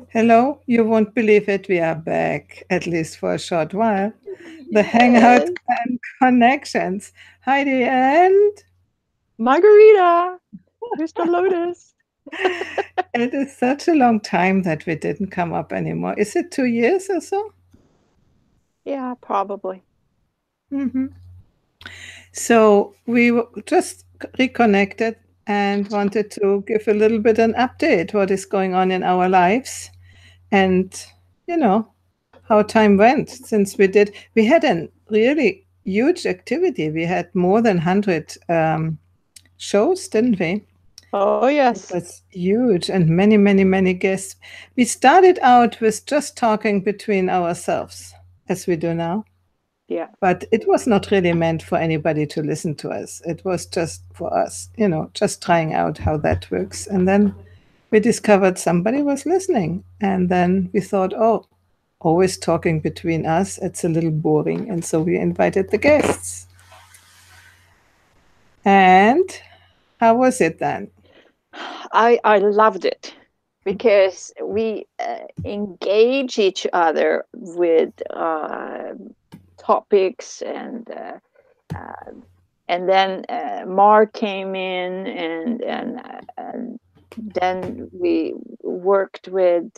Hello, you won't believe it. We are back, at least for a short while. The Hangout Yes, and Connections. Heidi and Margarita, Mr. Lotus. it is such a long time that we didn't come up anymore. Is it 2 years or so? Yeah, probably. hmm So just reconnected and wanted to give a little bit an update what is going on in our lives and you know how time went since we had a really huge activity. We had more than 100 shows, didn't we? Oh, It yes. was huge and many, many, many guests. We started out with just talking between ourselves, as we do now, Yeah. but it was not really meant for anybody to listen to us. It was just for us, just trying out how that works. And then we discovered somebody was listening. And then we thought, oh, always talking between us, it's a little boring. And so we invited the guests. And how was it then? I loved it because we engage each other with topics and then Mark came in and then we worked with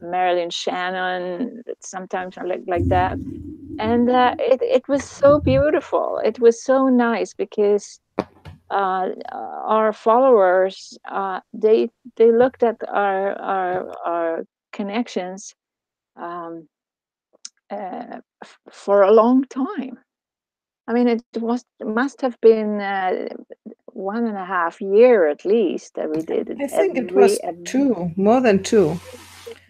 Marilyn Shannon sometimes like that, and it was so beautiful. It was so nice because our followers they looked at our connections um, for a long time. I mean, must have been 1.5 year at least that we did it I think it was every two, more than two.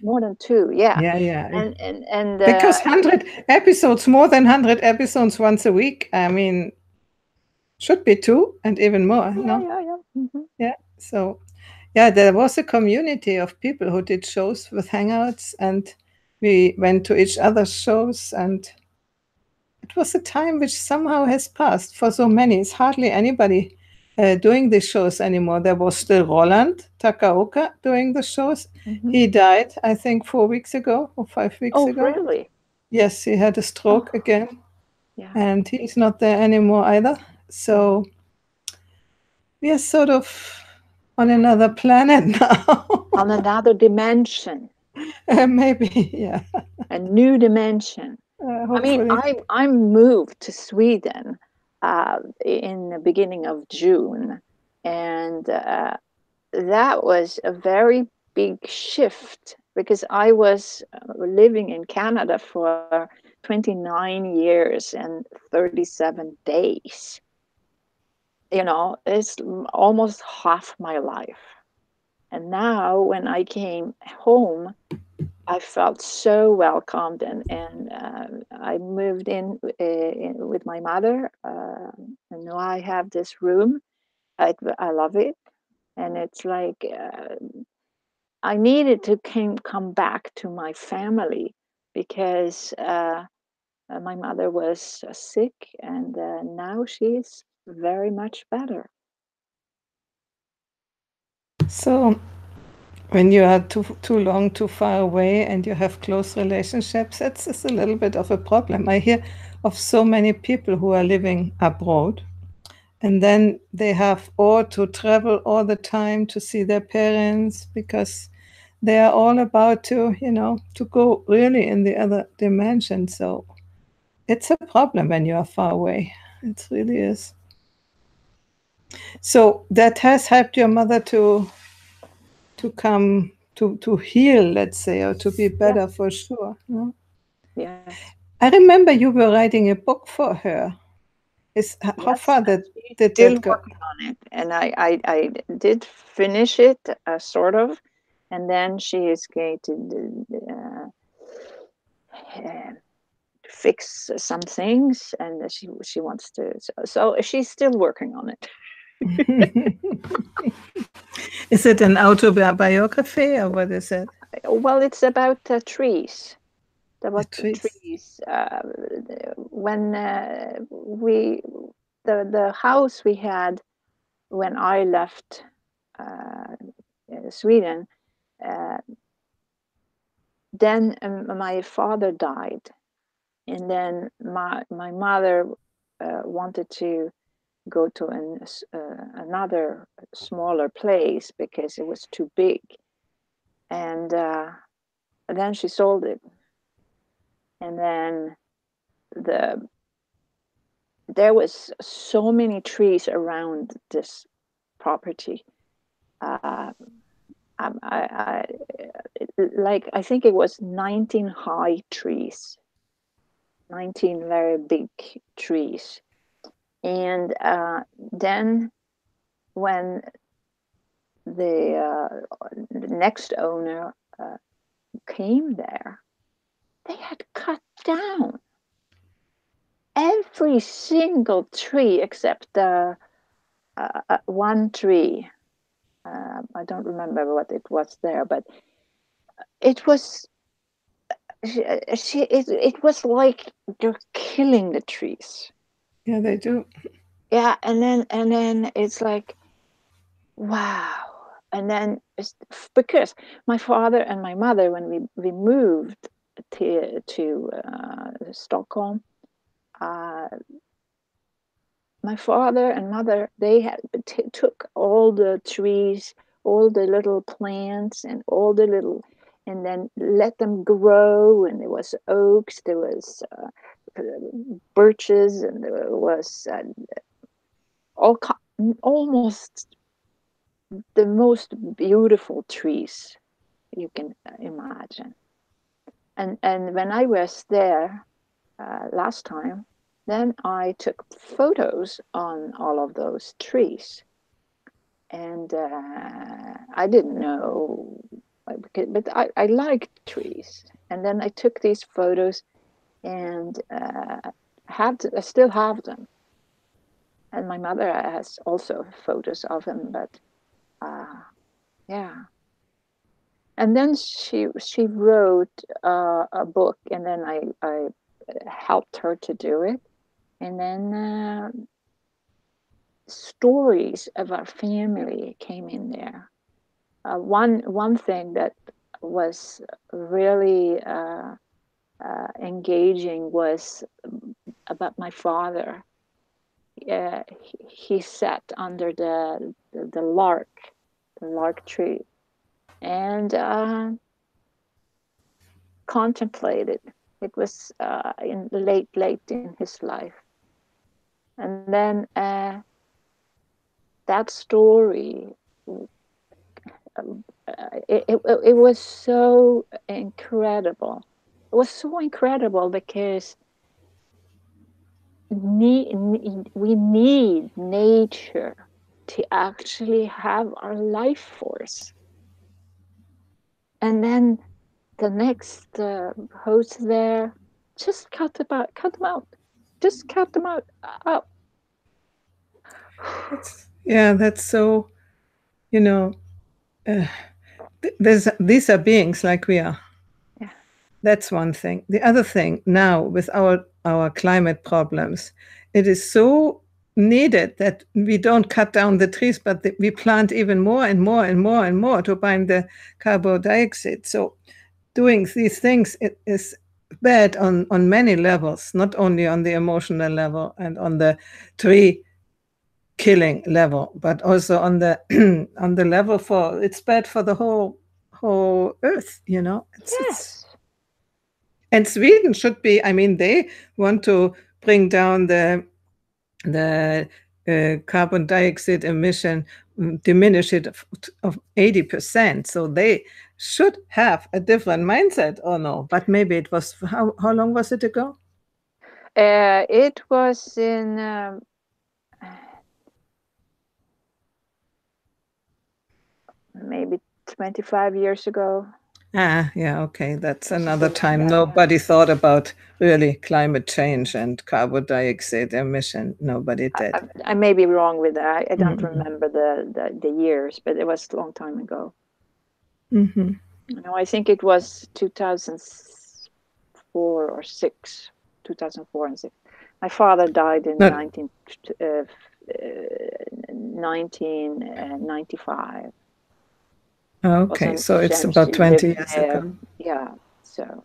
more than two, yeah, Yeah, yeah. and Because 100 episodes, more than 100 episodes once a week, I mean, should be two and even more, yeah, no? yeah, yeah. Yeah. So, yeah, there was a community of people who did shows with Hangouts, and we went to each other's shows, and it was a time which somehow has passed for so many. It's hardly anybody doing the shows anymore. There was still Roland Takaoka doing the shows. Hmm. He died, I think, 4 weeks ago or 5 weeks Oh, ago. really? Yes, he had a Oh, stroke again, yeah. and he's not there anymore either. Hmm. So we are sort of on another planet now. On another dimension, Maybe, yeah. a new dimension. I mean, Hopefully. I moved to Sweden in the beginning of June, and that was a very big shift because I was living in Canada for 29 years and 37 days. You know, it's almost half my life. And now, when I came home, I felt so welcomed, and I moved in with my mother, and now I have this room. I love it, and it's like I needed to come back to my family because my mother was sick, and now she's very much better. So when you are too long too far away and you have close relationships, it's a little bit of a problem. I hear of so many people who are living abroad and then they have all to travel all the time to see their parents because they are all about to go really in the other dimension. So it's a problem when you are far away. It really is. So that has helped your mother to come to heal, let's say, or to be Yeah. better for sure. No? Yes. I remember you were writing a book for her. Is how Yes, far and that she's did still that go? working on it. And I did finish it, sort of, and then she is going to fix some things, and she wants to. So she's still working on it. Is it an autobiography or what is it? Well, it's about trees. The About the trees. trees. When we the house we had when I left uh, Sweden. Uh, then my father died, and then my mother wanted to go to another smaller place because it was too big, and then she sold it, and then there was so many trees around this property. I think it was 19 high trees, 19 very big trees. And then when the next owner came there, they had cut down every single tree except one tree. I don't remember what it was there, but it was it was like they're killing the trees. Yeah, they do. Yeah, and then it's like, wow. And then it's because my father and my mother, when we moved to Stockholm, uh, my father and mother, they had took all the trees, all the little plants, and all the little, and then let them grow. And there was oaks, there was birches, and there was all almost the most beautiful trees you can imagine. And when I was there last time, then I took photos on all of those trees, and I didn't know, but I liked trees. And then I took these photos, and I still have them. And my mother has also photos of them, but yeah. And then she wrote a book, and then I helped her to do it. And then stories of our family came in there. One thing that was really engaging was about my father. He sat under the lark tree, and contemplated. It was in late in his life, and then that story. It was so incredible. It was so incredible because we need nature to actually have our life force. And then the next host there, just cut them out, just cut them out. That's so, you know, these are beings like we are. Yeah. That's one thing. The other thing now with our climate problems, it is so needed that we don't cut down the trees, but we plant even more and more and more and more to bind the carbon dioxide. So doing these things, it is bad on many levels, not only on the emotional level and on the tree killing level, but also on the on the level for it's bad for the whole earth. Yes. And Sweden should be. I mean, they want to bring down the carbon dioxide emission, diminish it of 80%. So they should have a different mindset, or no? But maybe it was how long was it ago? It was in maybe 25 years ago. Yeah, okay. That's another Something like time. that. Nobody thought about really climate change and carbon dioxide emission. Nobody did. I may be wrong with that. I don't Mm-hmm. remember the years, but it was a long time ago. Mm-hmm. I think it was 2004 or 6, 2004 and 6. My father died in Not 1995. okay. Wasn't So it's about 20 years ago. yeah. so.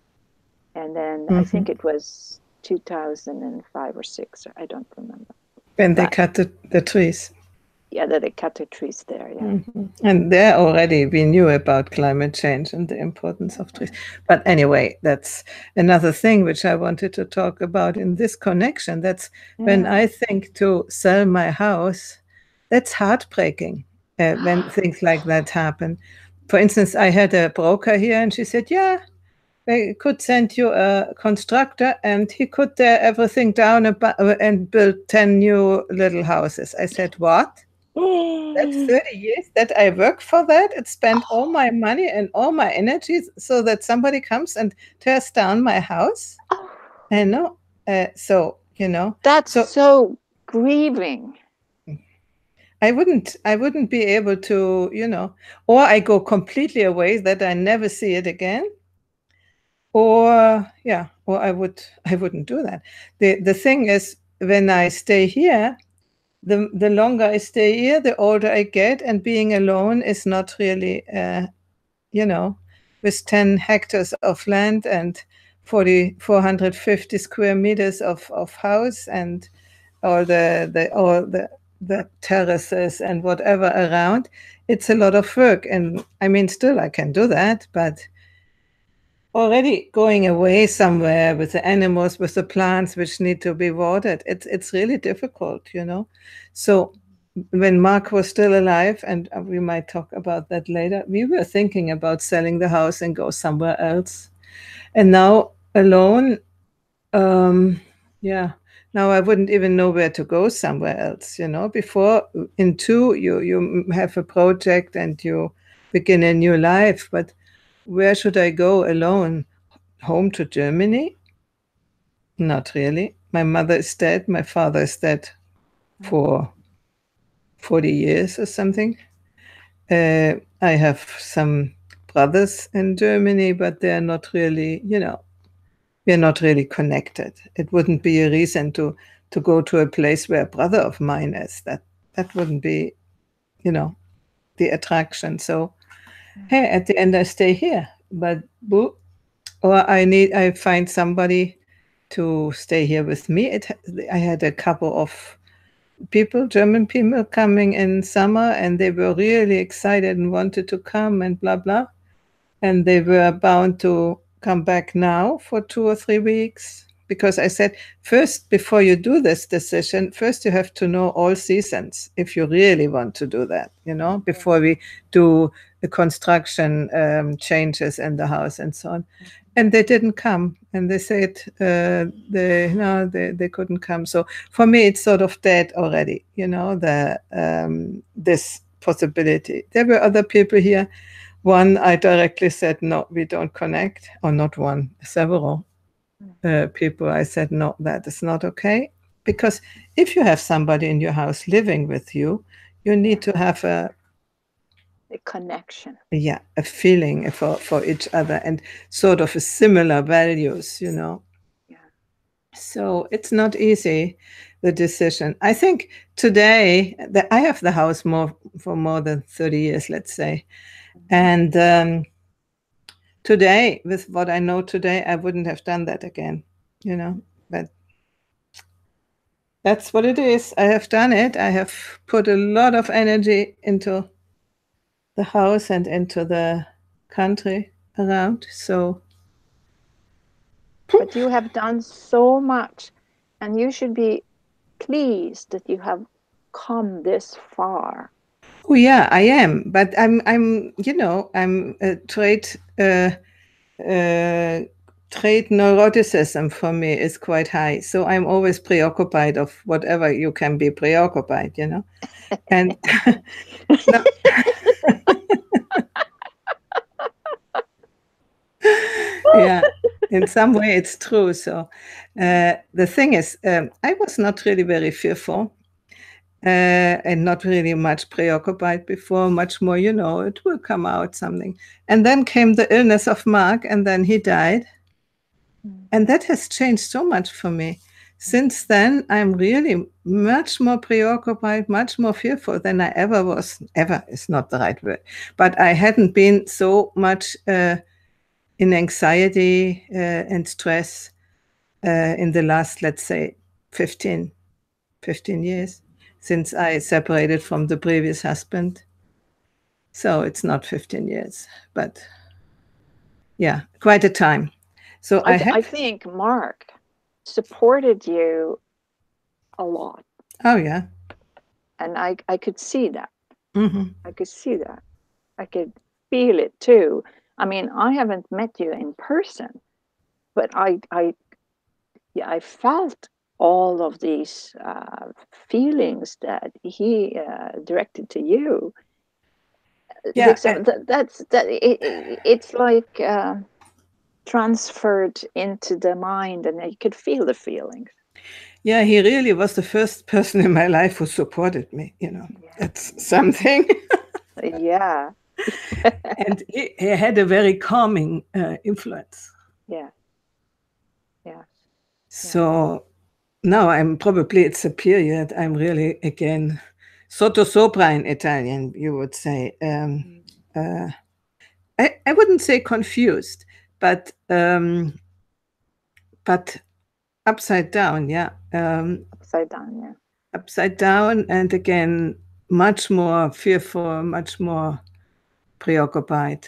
And then I think it was 2005 or 6, I don't remember. When they cut the trees. Yeah, that they cut the trees there, yeah. And there already we knew about climate change and the importance of trees. But anyway, that's another thing which I wanted to talk about in this connection. That's when I think to sell my house, that's heartbreaking when things like that happen. For instance, I had a broker here and she said, yeah, they could send you a constructor and he could tear everything down and build 10 new little houses. I said, what? That's 30 years that I work for that. It spent all my money and all my energy so that somebody comes and tears down my house. I know. So, you know. That's so grieving. I wouldn't be able to, you know, or I go completely away that I never see it again. Or I wouldn't do that. The thing is, when I stay here, the longer I stay here, the older I get, and being alone is not really, you know, with 10 hectares of land and 450 square meters of house and all the terraces and whatever around, it's a lot of work. And I mean, still I can do that, but already going away somewhere with the animals, with the plants which need to be watered, it's really difficult, you know. So when Mark was still alive, and we might talk about that later, we were thinking about selling the house and go somewhere else. And now alone, now I wouldn't even know where to go somewhere else, you know. Before, in two, you have a project and you begin a new life, but where should I go alone? Home to Germany? Not really. My mother is dead. My father is dead for 40 years or something. I have some brothers in Germany, but they're not really, you know, we're not really connected. It wouldn't be a reason to go to a place where a brother of mine is. That wouldn't be, you know, the attraction. So, hey, at the end I stay here. But or I find somebody to stay here with me. I had a couple of people, German people, coming in summer, and they were really excited and wanted to come and blah blah, and they were bound to come back now for 2 or 3 weeks, because I said, first, before you do this decision, first you have to know all seasons if you really want to do that, you know, before we do the construction changes in the house and so on. And they didn't come, and they said they couldn't come. So for me, it's sort of dead already, you know, this possibility. There were other people here. One, I directly said, no, we don't connect, or not one, several people. I said, no, that is not okay. Because if you have somebody in your house living with you, you need to have a connection. Yeah, a feeling for each other and sort of a similar values, you know. Yeah. So it's not easy, the decision. I think today that I have the house for more than 30 years, let's say. And today, with what I know today, I wouldn't have done that again, you know. But that's what it is. I have done it. I have put a lot of energy into the house and into the country around. So, but you have done so much, and you should be pleased that you have come this far. Oh yeah, I am. But I'm you know, I'm a trait neuroticism for me is quite high. So I'm always preoccupied of whatever you can be preoccupied, you know. And yeah, in some way it's true. So the thing is, I was not really very fearful and not really much preoccupied before, much more, you know, it will come out something. And then came the illness of Mark, and then he died. And that has changed so much for me. Since then, I'm really much more preoccupied, much more fearful than I ever was. Ever is not the right word. But I hadn't been so much in anxiety and stress in the last, let's say, 15 years since I separated from the previous husband. So it's not 15 years, but yeah, quite a time. So I think Mark supported you a lot. Oh, yeah. And I could see that. Mm-hmm. I could see that. I could feel it too. I mean, I haven't met you in person, but I felt all of these feelings that he directed to you. Yeah, It's like transferred into the mind, and you could feel the feelings. Yeah, he really was the first person in my life who supported me. Yeah. That's something. Yeah. And he had a very calming influence. Yeah. Yeah. So now it's a period, I'm really, again, sotto sopra in Italian, you would say. I wouldn't say confused, but upside down, yeah. Upside down, yeah. Upside down, and again, much more fearful, much more preoccupied.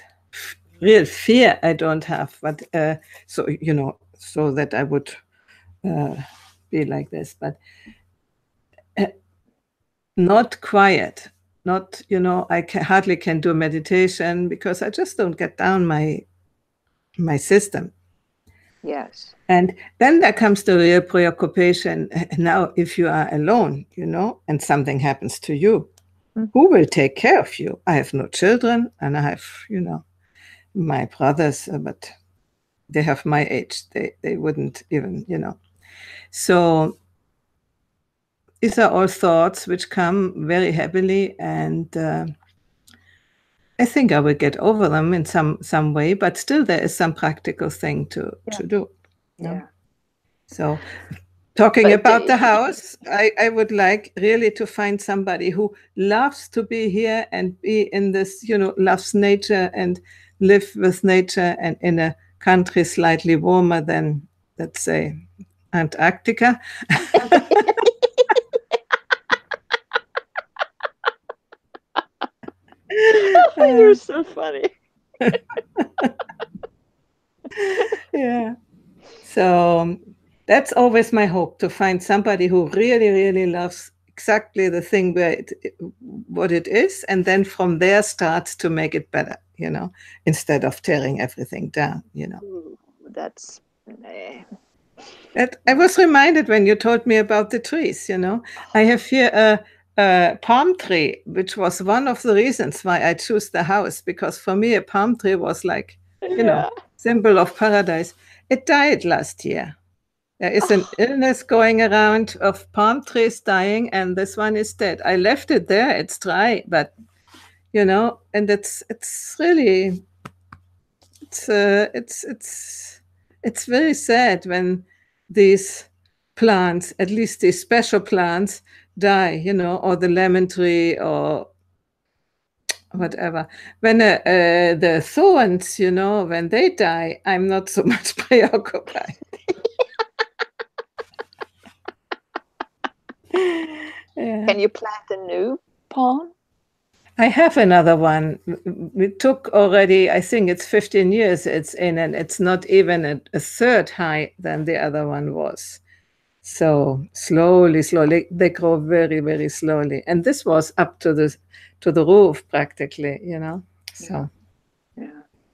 Real fear I don't have, but so that I would be like this, but not quiet. Not, I hardly can do meditation because I just don't get down my system. Yes. And then there comes the real preoccupation. Now, if you are alone, and something happens to you, who will take care of you? I have no children, and I have, my brothers, but they have my age. They wouldn't even, So these are all thoughts which come very heavily, and I think I will get over them in some way, but still there is some practical thing to do. Yeah. So talking about the house, I would like really to find somebody who loves to be here and be in this, loves nature and live with nature, and in a country slightly warmer than, let's say, Antarctica. You're so funny. Yeah. So that's always my hope, to find somebody who really, really loves exactly the thing what it is, and then from there starts to make it better, instead of tearing everything down, Ooh, that's. I was reminded when you told me about the trees, I have here a palm tree, which was one of the reasons why I chose the house, because for me, a palm tree was like, symbol of paradise. It died last year. There is an illness going around of palm trees dying, and this one is dead. I left it there. It's dry, but, and it's really, it's very sad when these plants, at least these special plants, die, or the lemon tree or whatever. When the thorns, when they die, I'm not so much preoccupied. Yeah. Can you plant a new palm? I have another one. We took already, I think it's 15 years it's in, and it's not even a third high than the other one was. So slowly, they grow very, very slowly. And this was up to the roof practically, So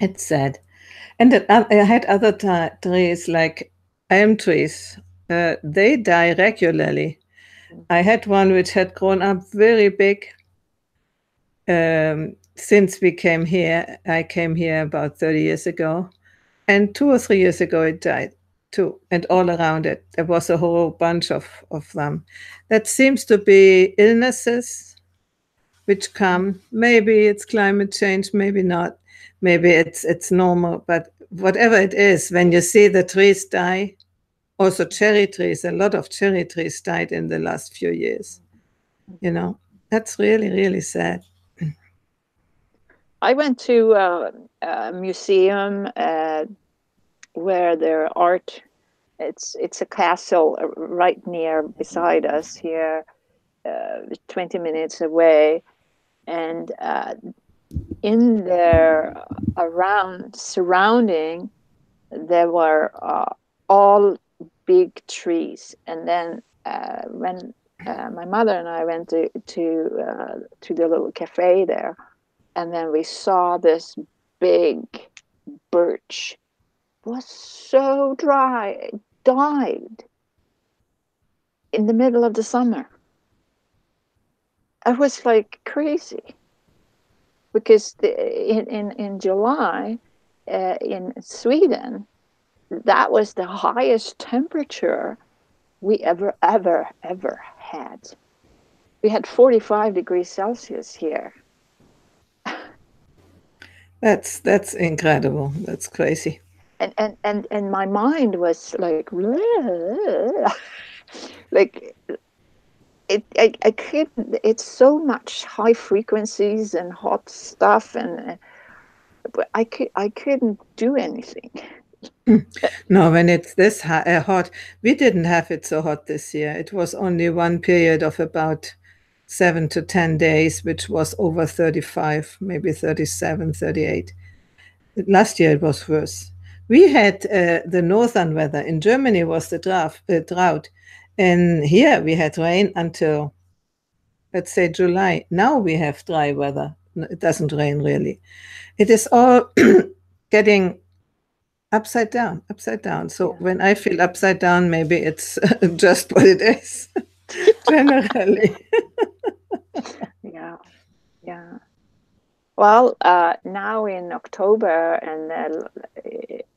it's sad. And I had other trees like elm trees. They die regularly. I had one which had grown up very big. Since we came here, I came here about 30 years ago, and 2 or 3 years ago it died too. And all around it, there was a whole bunch of them. That seems to be illnesses which come. Maybe it's climate change, maybe not. Maybe it's normal, but whatever it is, when you see the trees die, also cherry trees, a lot of cherry trees died in the last few years. That's really, really sad. I went to a museum where their art. It's a castle right near beside us here, 20 minutes away, and in there around surrounding there were all big trees. And then when my mother and I went to the little cafe there, and then we saw this big birch. It was so dry, it died in the middle of the summer. I was like crazy because in July in Sweden, that was the highest temperature we ever had. We had 45 degrees Celsius here. That's incredible. That's crazy. And my mind was like like I couldn't. It's so much high frequencies and hot stuff, and I couldn't do anything. No, when it's this hot, we didn't have it so hot this year. It was only one period of about 7 to 10 days, which was over 35, maybe 37, 38. Last year it was worse. We had the northern weather. In Germany was the drought. And here we had rain until, let's say, July. Now we have dry weather. It doesn't rain really. It is all getting upside down, upside down. So when I feel upside down, maybe it's just what it is, generally. Yeah, yeah. Well, now in October and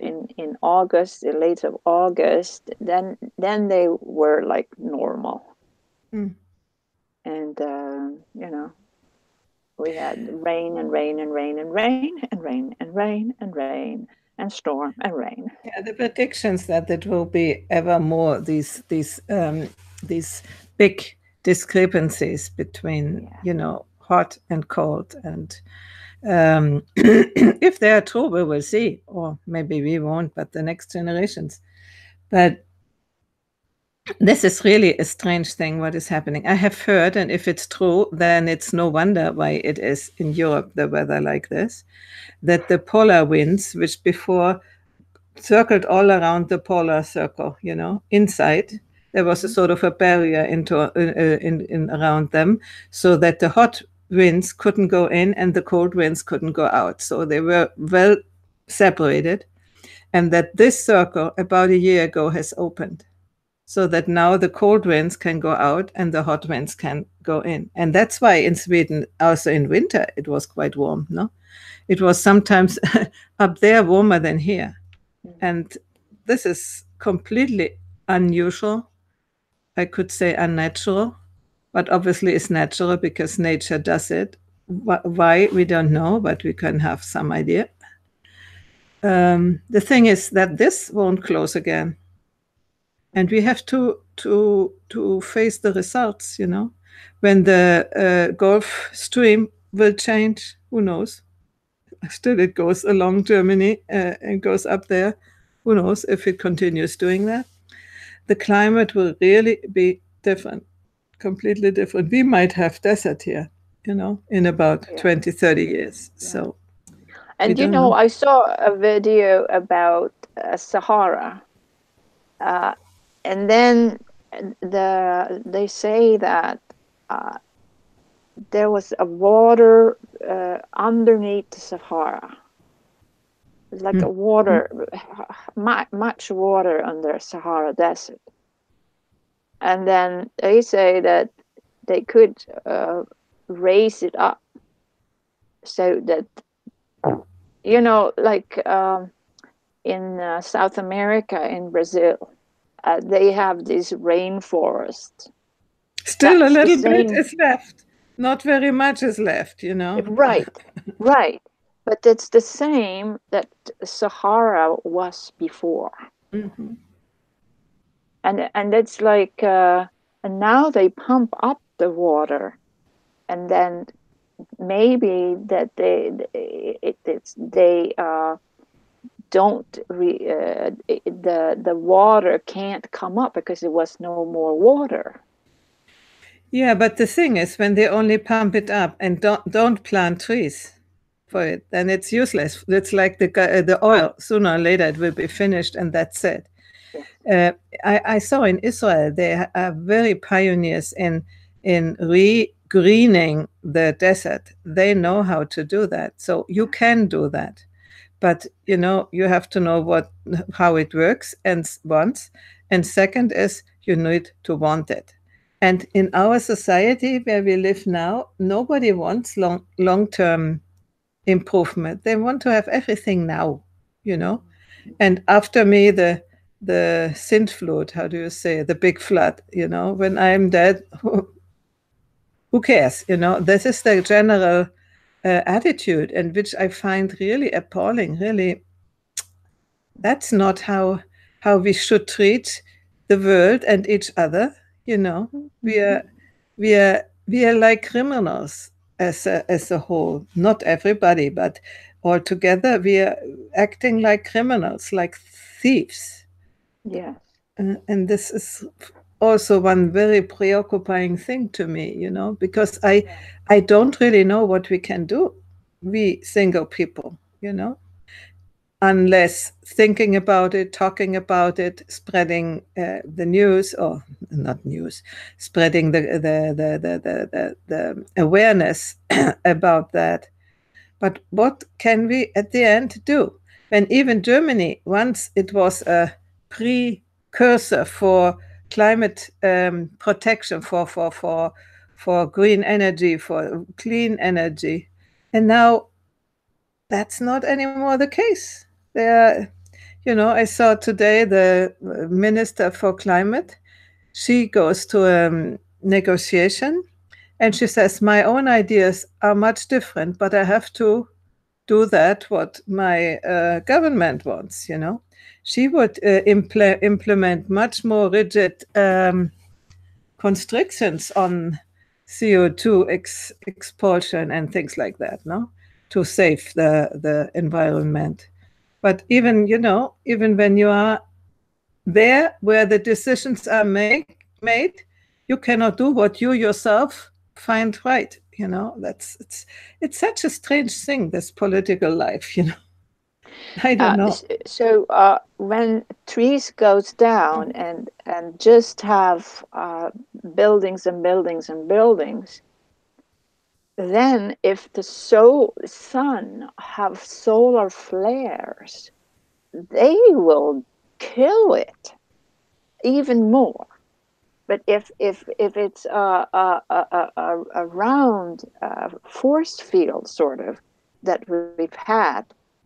in August, late of August, then they were like normal. Mm. And you know, we had rain and rain and rain and rain and rain and rain and rain and storm and rain. Yeah, the predictions that it will be ever more these big discrepancies between hot and cold, and if they are true, we will see, or maybe we won't, but the next generations. But this is really a strange thing what is happening. I have heard, and if it's true, then it's no wonder why it is in Europe the weather like this, that the polar winds, which before circled all around the polar circle, inside there was a sort of a barrier in around them, so that the hot winds couldn't go in and the cold winds couldn't go out. So they were well separated, and that this circle about a year ago has opened, so that now the cold winds can go out and the hot winds can go in. And that's why in Sweden, also in winter, it was quite warm. No, it was sometimes up there warmer than here. And this is completely unusual. I could say unnatural, but obviously it's natural because nature does it. Why, we don't know, but we can have some idea. The thing is that this won't close again. And we have to face the results, When the Gulf Stream will change, who knows? Still, it goes along Germany and goes up there. Who knows if it continues doing that? The climate will really be different, completely different. We might have desert here, in about 20, 30 years. Yeah. So, and I saw a video about Sahara, and then they say that there was a water underneath the Sahara. It's like a water, much water under Sahara Desert. And then they say that they could raise it up so that, like in South America, in Brazil, they have this rainforest. Still that's a little bit is left. Not very much is left, Right, right. But it's the same that Sahara was before. Mm-hmm. And it's like, and now they pump up the water, and then maybe that they the water can't come up because there was no more water. Yeah, but the thing is, when they only pump it up and don't plant trees for it, then it's useless. It's like the oil. Sooner or later, it will be finished, and that's it. Yes. I saw in Israel they are very pioneers in re-greening the desert. They know how to do that, so you can do that. But you have to know how it works, and once, and second is you need to want it. And in our society where we live now, nobody wants long-term improvement. They want to have everything now, And after me, the Sintflut, how do you say, the big flood, when I'm dead, who cares? This is the general attitude, and which I find really appalling. Really, that's not how we should treat the world and each other. We are like criminals as a whole. Not everybody, but altogether we are acting like criminals, like thieves. Yes. And this is also one very preoccupying thing to me, because I don't really know what we can do, we single people, unless thinking about it, talking about it, spreading the news, or not news, spreading the awareness about that. But what can we at the end do? When even Germany, once it was a precursor for climate protection, for green energy, for clean energy, and now that's not anymore the case. I saw today the Minister for Climate. She goes to a negotiation and she says, my own ideas are much different, but I have to do that what my government wants, She would implement much more rigid constrictions on CO2 expulsion and things like that, no? To save the environment. But even when you are there where the decisions are made, you cannot do what you yourself find right. It's such a strange thing, this political life. I don't know. So when trees goes down and just have buildings and buildings and buildings, then if the sun have solar flares, they will kill it even more. But if it's a round force field sort of that we've had,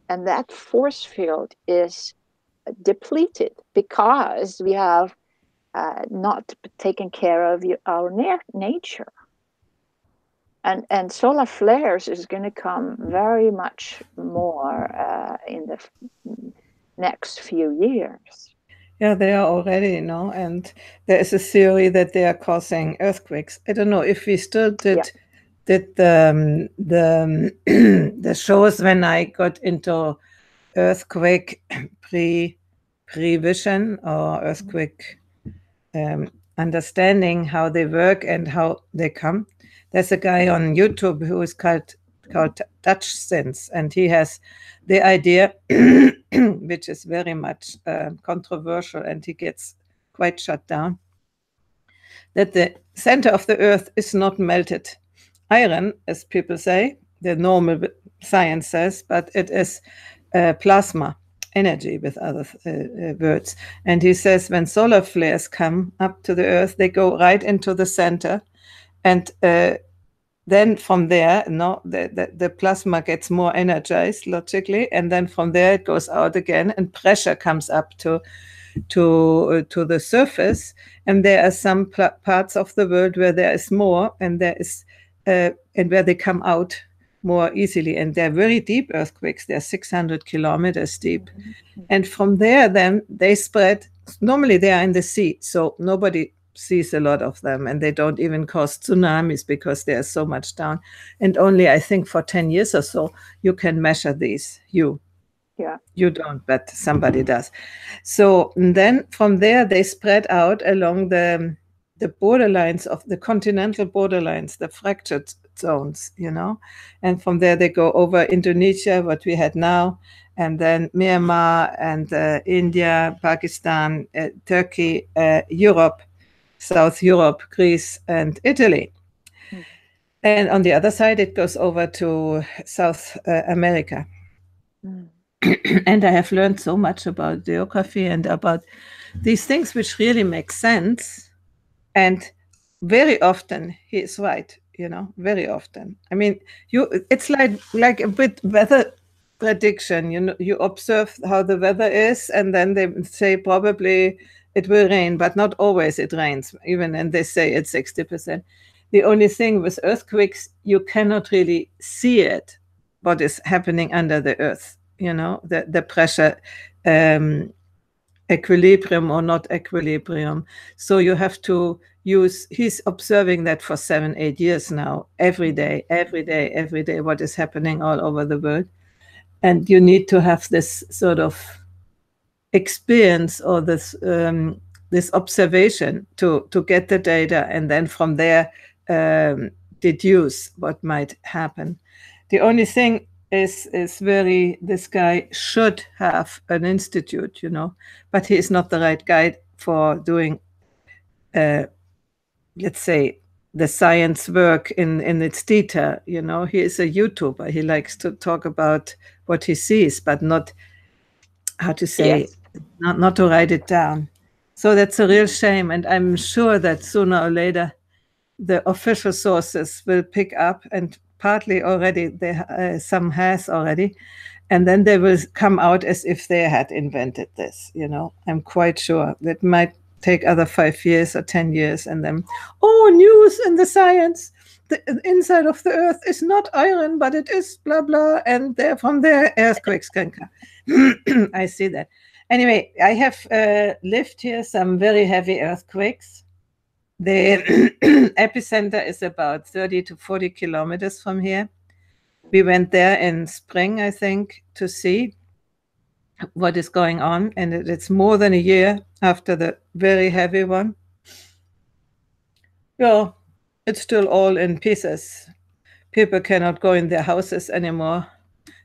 and that force field is depleted because we have not taken care of our nature. And solar flares is going to come very much more in the next few years. Yeah, they are already, and there is a theory that they are causing earthquakes. I don't know if we still did the shows when I got into earthquake prevision or earthquake understanding how they work and how they come. There's a guy on YouTube who is called Dutch Sense, and he has the idea, which is very much controversial, and he gets quite shut down, that the center of the earth is not melted iron, as people say, the normal science says, but it is plasma energy, with other words. And he says when solar flares come up to the earth, they go right into the center, and then from there, the plasma gets more energized logically, and then from there it goes out again, and pressure comes up to the surface. And there are some parts of the world where there is more, and there is and where they come out more easily. And they're very deep earthquakes. They're 600 kilometers deep. And from there, then they spread. Normally they are in the sea, so nobody sees a lot of them, and they don't even cause tsunamis because there's so much down. And only, I think, for 10 years or so, you can measure these. Yeah. You don't, but somebody does. So then from there, they spread out along the borderlines of the continental borderlines, the fractured zones, and from there they go over Indonesia, what we had now, and then Myanmar and India, Pakistan, Turkey, Europe, South Europe, Greece, and Italy. Mm. And on the other side, it goes over to South America. Mm. And I have learned so much about geography and about these things which really make sense. And very often he is right, very often. I mean, it's like a bit weather prediction. You observe how the weather is, and then they say probably it will rain, but not always it rains, even and they say it's 60%. The only thing with earthquakes, you cannot really see it, what is happening under the earth, the pressure, equilibrium or not equilibrium. So you have to he's observing that for 7-8 years now, every day, what is happening all over the world. And you need to have this sort of experience or this observation to get the data, and then from there deduce what might happen. The only thing is this guy should have an institute, but he is not the right guy for doing, let's say, the science work in its detail. He is a YouTuber. He likes to talk about what he sees, but not how to say, Yes. not to write it down. So that's a real shame. And I'm sure that sooner or later, the official sources will pick up, and partly already some has already, and then they will come out as if they had invented this. I'm quite sure that might take other 5 years or 10 years, and then news in the science, the inside of the earth is not iron, but it is blah blah, and from there earthquakes can come. I see that. Anyway, I have lived here some very heavy earthquakes. The epicenter is about 30 to 40 kilometers from here. We went there in spring, I think, to see what is going on. And it's more than a year after the very heavy one. Yeah, it's still all in pieces. People cannot go in their houses anymore.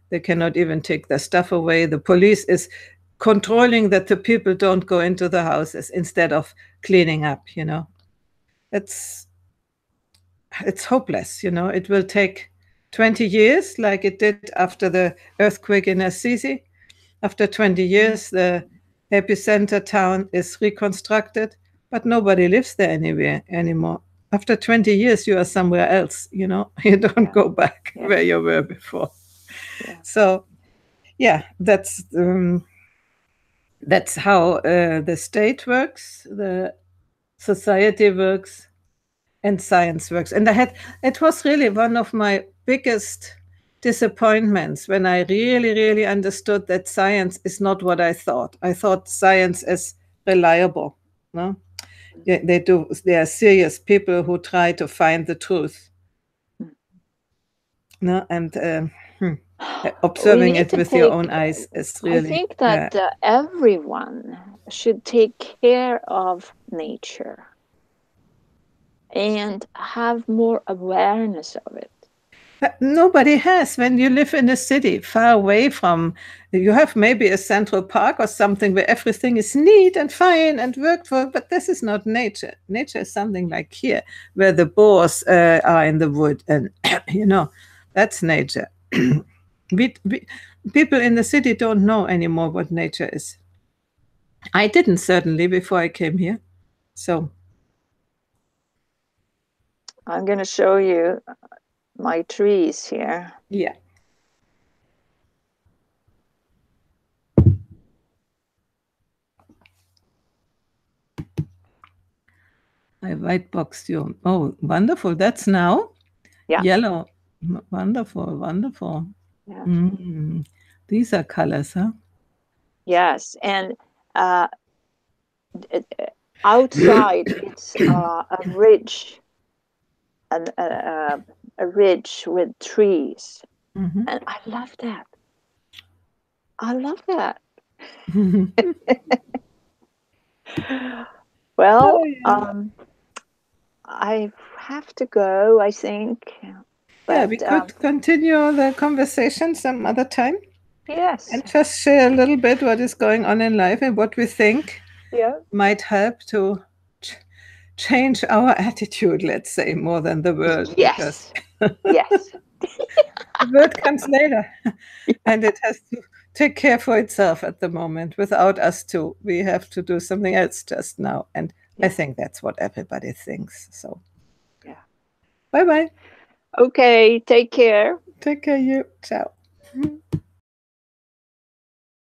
They cannot even take their stuff away. The police is controlling that the people don't go into the houses instead of cleaning up, It's hopeless, It will take 20 years, like it did after the earthquake in Assisi. After 20 years, the epicenter town is reconstructed, but nobody lives there anymore. After 20 years, you are somewhere else, You don't go back where you were before. Yeah. So, yeah, that's how the state works, the society works, and science works. And it was really one of my biggest disappointments when I really, really understood that science is not what I thought. I thought science is reliable. No? They are serious people who try to find the truth. No? And observing it with your own eyes is really... I think that everyone should take care of nature and have more awareness of it. But nobody has. When you live in a city far away from, you have maybe a central park or something where everything is neat and fine and worked for, but this is not nature. Nature is something like here, where the boars are in the wood, and that's nature. People in the city don't know anymore what nature is. I didn't, certainly, before I came here. So I'm going to show you my trees here. Yeah. I white boxed you. Oh, wonderful. That's now yellow. Wonderful, wonderful. Yeah. These are colors, huh? Yes. And outside, it's a ridge, a ridge with trees. And I love that. I love that. Well, Oh, yeah. I have to go, I think. Yeah, But we could continue the conversation some other time yes, and just share a little bit what is going on in life and what we think yeah, might help to change our attitude, let's say, more than the world, because yes, yes, the world comes later and it has to take care for itself at the moment without us too. We have to do something else just now. And I yeah, think that's what everybody thinks. So yeah. bye bye. Okay, take care. Take care, you. Ciao.